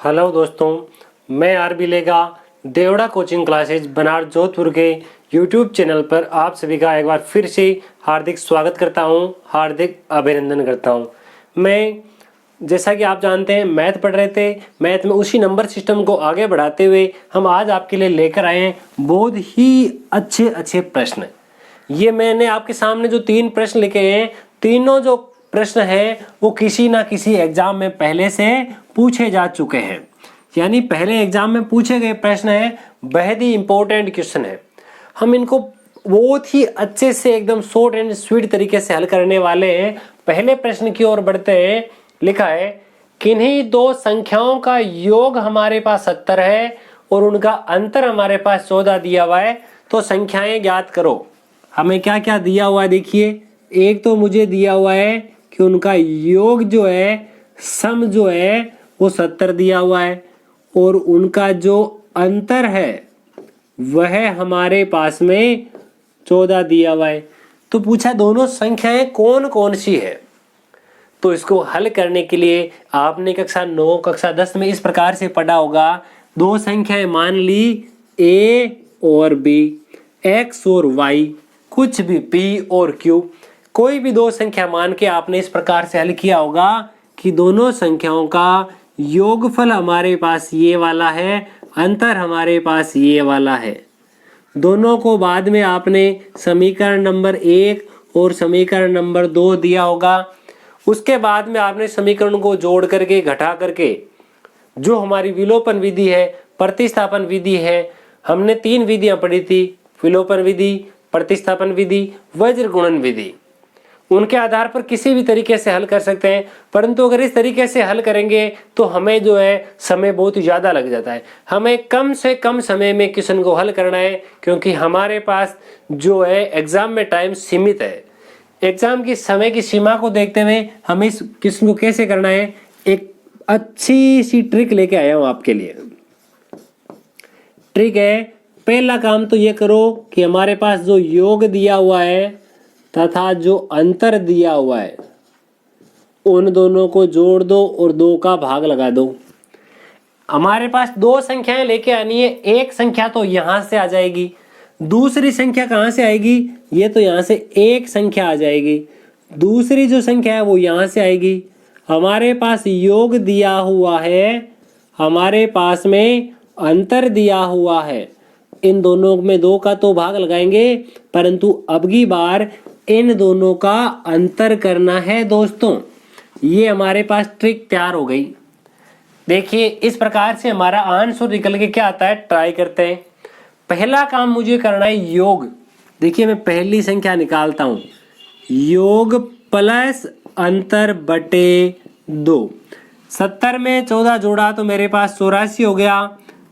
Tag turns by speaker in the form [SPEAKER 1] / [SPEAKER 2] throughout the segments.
[SPEAKER 1] Hello दोस्तों, मैं RB लेगा देवड़ा कोचिंग क्लासेज बनार जोधपुर के यूट्यूब चैनल पर आप सभी का एक बार फिर से हार्दिक स्वागत करता हूं, हार्दिक अभिनंदन करता हूं। मैं जैसा कि आप जानते हैं मैथ पढ़ रहे थे, मैथ में उसी नंबर सिस्टम को आगे बढ़ाते हुए हम आज आपके लिए लेकर आए हैं बहुत ही अच्छे प्रश्न। ये मैंने आपके सामने जो 3 प्रश्न लिखे हैं, तीनों जो प्रश्न है वो किसी ना किसी एग्जाम में पहले से पूछे जा चुके हैं, यानी पहले एग्जाम में पूछे गए प्रश्न है, बेहद ही इंपॉर्टेंट क्वेश्चन है। हम इनको बहुत ही अच्छे से एकदम शॉर्ट एंड स्वीट तरीके से हल करने वाले हैं। पहले प्रश्न की ओर बढ़ते हैं। लिखा है किन्हीं दो संख्याओं का योग हमारे पास 70 है और उनका अंतर हमारे पास 14 दिया हुआ है, तो संख्याएं ज्ञात करो। हमें क्या क्या दिया हुआ है देखिए, एक तो मुझे दिया हुआ है कि उनका योग जो है, सम जो है वो 70 दिया हुआ है और उनका जो अंतर है वह हमारे पास में 14 दिया हुआ है। तो पूछा दोनों संख्याएं कौन कौन सी है। तो इसको हल करने के लिए आपने कक्षा 9 कक्षा 10 में इस प्रकार से पढ़ा होगा। दो संख्याएं मान ली a और b, x और y, कुछ भी p और q, कोई भी दो संख्या मान के आपने इस प्रकार से हल किया होगा कि दोनों संख्याओं का योगफल हमारे पास ये वाला है, अंतर हमारे पास ये वाला है। दोनों को बाद में आपने समीकरण नंबर 1 और समीकरण नंबर 2 दिया होगा। उसके बाद में आपने समीकरण को जोड़ करके घटा करके जो हमारी विलोपन विधि है, प्रतिस्थापन विधि है, हमने 3 विधियां पढ़ी थी, विलोपन विधि, प्रतिस्थापन विधि, वज्र गुणन विधि। उनके आधार पर किसी भी तरीके से हल कर सकते हैं, परंतु अगर इस तरीके से हल करेंगे तो हमें जो है समय बहुत ही ज़्यादा लग जाता है। हमें कम से कम समय में क्वेश्चन को हल करना है, क्योंकि हमारे पास जो है एग्जाम में टाइम सीमित है। एग्जाम की समय की सीमा को देखते हुए हमें इस क्वेश्चन को कैसे करना है, एक अच्छी सी ट्रिक लेके आया हूँ आपके लिए। ट्रिक है, पहला काम तो ये करो कि हमारे पास जो योग दिया हुआ है तथा जो अंतर दिया हुआ है उन दोनों को जोड़ दो और 2 का भाग लगा दो। हमारे पास 2 संख्याएं लेके आनी है। एक संख्या तो यहां से आ जाएगी, दूसरी संख्या कहां से आएगी, ये तो यहां से एक संख्या आ जाएगी, दूसरी जो संख्या है वो यहां से आएगी। हमारे पास योग दिया हुआ है, हमारे पास में अंतर दिया हुआ है, इन दोनों में 2 का तो भाग लगाएंगे, परंतु अब की बार इन दोनों का अंतर करना है दोस्तों। ये हमारे पास ट्रिक तैयार हो गई। देखिए इस प्रकार से हमारा आंसर निकल के क्या आता है, ट्राई करते हैं। पहला काम मुझे करना है योग। देखिए मैं पहली संख्या निकालता हूं, योग प्लस अंतर बटे 2। 70 में 14 जोड़ा तो मेरे पास 84 हो गया।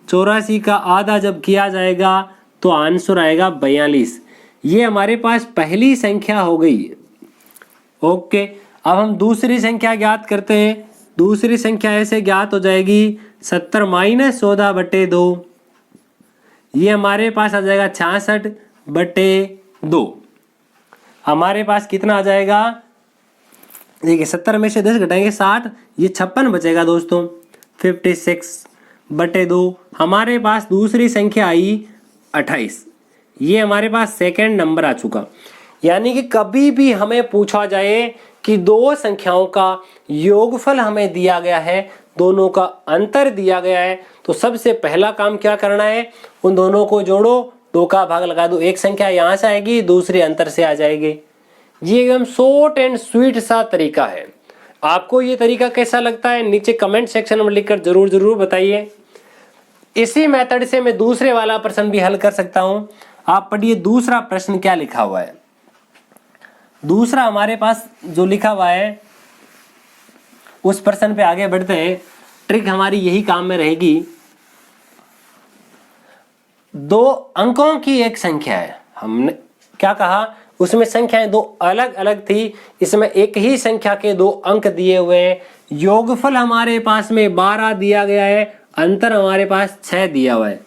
[SPEAKER 1] 84 का आधा जब किया जाएगा तो आंसर आएगा 42। ये हमारे पास पहली संख्या हो गई। ओके, अब हम दूसरी संख्या ज्ञात करते हैं। दूसरी संख्या ऐसे ज्ञात हो जाएगी 70 माइनस 14 बटे 2। ये हमारे पास आ जाएगा 66 बटे 2। हमारे पास कितना आ जाएगा, देखिए 70 में से 10 घटाएंगे 60, ये 56 बचेगा दोस्तों, 56 बटे 2। हमारे पास दूसरी संख्या आई 28। ये हमारे पास सेकंड नंबर आ चुका। यानी कि कभी भी हमें पूछा जाए कि दो संख्याओं का योगफल हमें दिया गया है, दोनों का अंतर दिया गया है, तो सबसे पहला काम क्या करना है, उन दोनों को जोड़ो, 2 का भाग लगा दो। एक संख्या यहां से आएगी, दूसरी अंतर से आ जाएगी। ये एकदम शॉर्ट एंड स्वीट सा तरीका है। आपको ये तरीका कैसा लगता है नीचे कमेंट सेक्शन में लिखकर जरूर बताइए। इसी मेथड से मैं दूसरे वाला प्रश्न भी हल कर सकता हूं। आप पढ़िए दूसरा प्रश्न क्या लिखा हुआ है। दूसरा हमारे पास जो लिखा हुआ है उस प्रश्न पे आगे बढ़ते हैं। ट्रिक हमारी यही काम में रहेगी। 2 अंकों की एक संख्या है, हमने क्या कहा, उसमें संख्याएं 2 अलग अलग थी, इसमें एक ही संख्या के 2 अंक दिए हुए हैं। योगफल हमारे पास में 12 दिया गया है, अंतर हमारे पास 6 दिया हुआ है।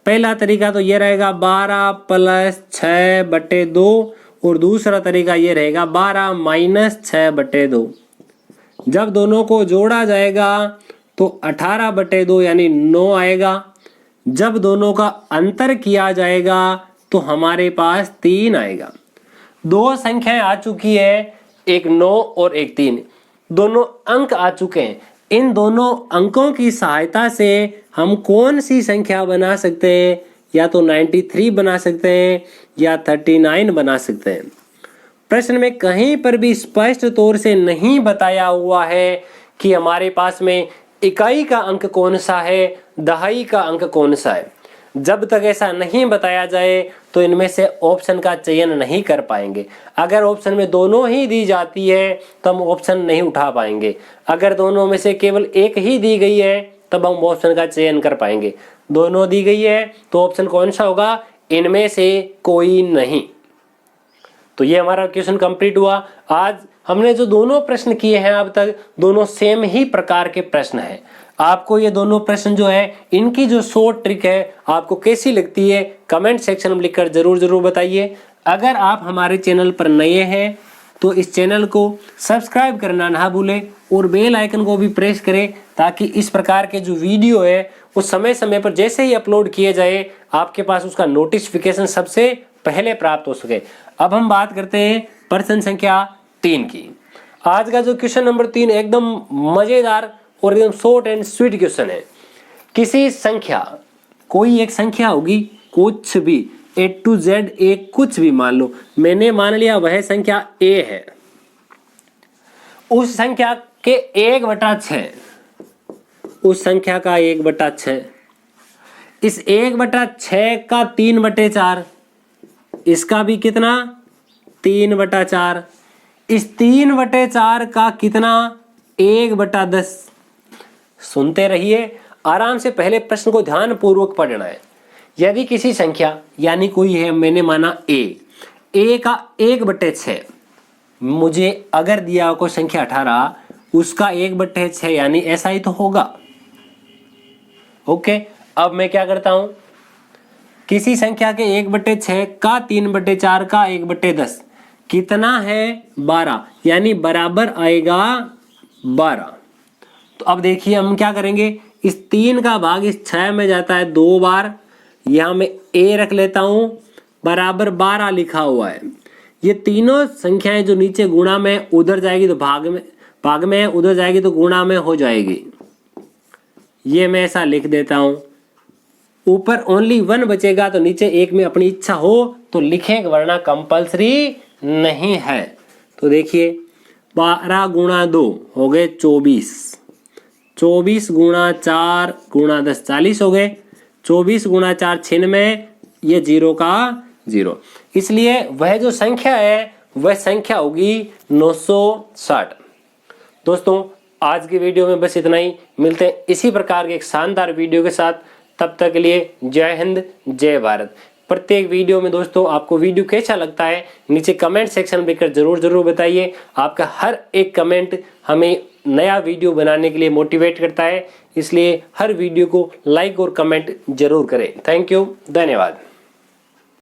[SPEAKER 1] पहला तरीका तो ये रहेगा 12 प्लस 6 बटे 2 और दूसरा तरीका ये रहेगा 12 माइनस 6 बटे 2। जब दोनों को जोड़ा जाएगा तो 18/2 यानी 9 आएगा। जब दोनों का अंतर किया जाएगा तो हमारे पास 3 आएगा। दो संख्याएं आ चुकी है, एक 9 और एक 3। दोनों अंक आ चुके हैं। इन दोनों अंकों की सहायता से हम कौन सी संख्या बना सकते हैं? या तो 93 बना सकते हैं या 39 बना सकते हैं। प्रश्न में कहीं पर भी स्पष्ट तौर से नहीं बताया हुआ है कि हमारे पास में इकाई का अंक कौन सा है, दहाई का अंक कौन सा है। जब तक ऐसा नहीं बताया जाए तो इनमें से ऑप्शन का चयन नहीं कर पाएंगे। अगर ऑप्शन में दोनों ही दी जाती है तो हम ऑप्शन नहीं उठा पाएंगे। अगर दोनों में से केवल एक ही दी गई है तब हम ऑप्शन का चयन कर पाएंगे। दोनों दी गई है तो ऑप्शन कौन सा होगा? इनमें से कोई नहीं। तो ये हमारा क्वेश्चन कंप्लीट हुआ। आज हमने जो दोनों प्रश्न किए हैं अब तक, दोनों सेम ही प्रकार के प्रश्न हैं। आपको ये दोनों प्रश्न जो है, इनकी जो शॉर्ट ट्रिक है आपको कैसी लगती है कमेंट सेक्शन में लिखकर जरूर बताइए। अगर आप हमारे चैनल पर नए हैं तो इस चैनल को सब्सक्राइब करना ना भूलें और बेल आइकन को भी प्रेस करें ताकि इस प्रकार के जो वीडियो है वो समय समय पर जैसे ही अपलोड किए जाए आपके पास उसका नोटिफिकेशन सबसे पहले प्राप्त हो सके। अब हम बात करते हैं प्रश्न संख्या 3 की। आज का जो क्वेश्चन नंबर 3 एकदम मजेदार और एकदम शॉर्ट एंड स्वीट क्वेश्चन है। किसी संख्या, कोई एक संख्या होगी, कुछ भी A to Z, एक कुछ भी मान लो, मैंने मान लिया वह संख्या A है। उस संख्या के 1/6, उस संख्या का 1/6, इस 1/6 का 3/4, इसका भी कितना? 3/4, इस 3/4 का कितना? 1/10। सुनते रहिए आराम से, पहले प्रश्न को ध्यान पूर्वक पढ़ना है। यदि किसी संख्या यानी कोई है, मैंने माना A का 1/6, मुझे अगर दिया कोई संख्या 18, उसका 1/6 यानी ऐसा ही तो होगा। ओके, अब मैं क्या करता हूं, किसी संख्या के 1/6 का 3/4 का 1/10 कितना है? 12, यानी बराबर आएगा 12। तो अब देखिए हम क्या करेंगे, इस 3 का भाग इस 6 में जाता है 2 बार। यहां मैं A रख लेता हूं, बराबर 12 लिखा हुआ है। ये तीनों संख्याएं जो नीचे गुणा में, उधर जाएगी तो भाग में है, उधर जाएगी तो गुणा में हो जाएगी। ये मैं ऐसा लिख देता हूं। ऊपर ओनली 1 बचेगा तो नीचे 1 में अपनी इच्छा हो तो लिखें, वरना कंपल्सरी नहीं है। तो देखिए 12 गुणा 2 हो गए 24, 24 गुणा 4 गुणा 10 40 हो गए, 24 गुणा 4 96, ये 0 का 0। इसलिए वह जो संख्या है वह संख्या होगी 960। दोस्तों आज की वीडियो में बस इतना ही। मिलते हैं इसी प्रकार के एक शानदार वीडियो के साथ। तब तक के लिए जय हिंद, जय भारत। प्रत्येक वीडियो में दोस्तों आपको वीडियो कैसा लगता है नीचे कमेंट सेक्शन में लिखकर जरूर बताइए। आपका हर एक कमेंट हमें नया वीडियो बनाने के लिए मोटिवेट करता है, इसलिए हर वीडियो को लाइक और कमेंट जरूर करें। थैंक यू, धन्यवाद।